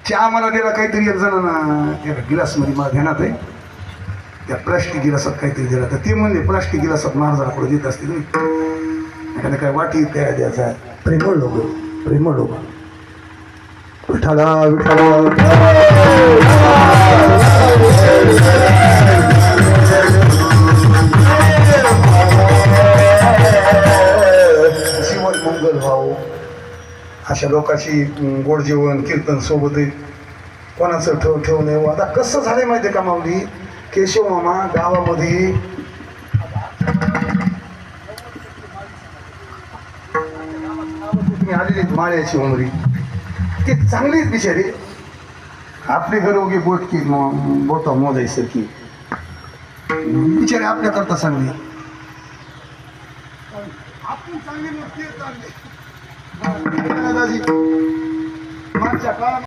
चहा मला दिला काहीतरी एक जणांना त्या गिलासमध्ये मला ध्यानात आहे, त्या प्लास्टिक गिलासात काहीतरी दिला, तर ते म्हणले प्लास्टिक गिलासात महाराजाला पुढे देत असतील एखाद्या काय वाटी त्या द्यायचा. प्रेमळ लोक, प्रेमळ लोक. विठाला विठाला जीवन मंगल भाऊ. अशा लोकांची गोड जेवण कीर्तन सोबत कोणाचं ठेवू नये. आता कसं झालंय माहितीये का माऊली, केशव मामा गावामध्ये आलेली माळ्याची उमरी, ते चांगलीच बिचारी, आपली घरोगी बोटकी बोटा मोजायसारखी बिचारी, आपल्याकरता चांगली. आपण चांगली नसते, चांगली.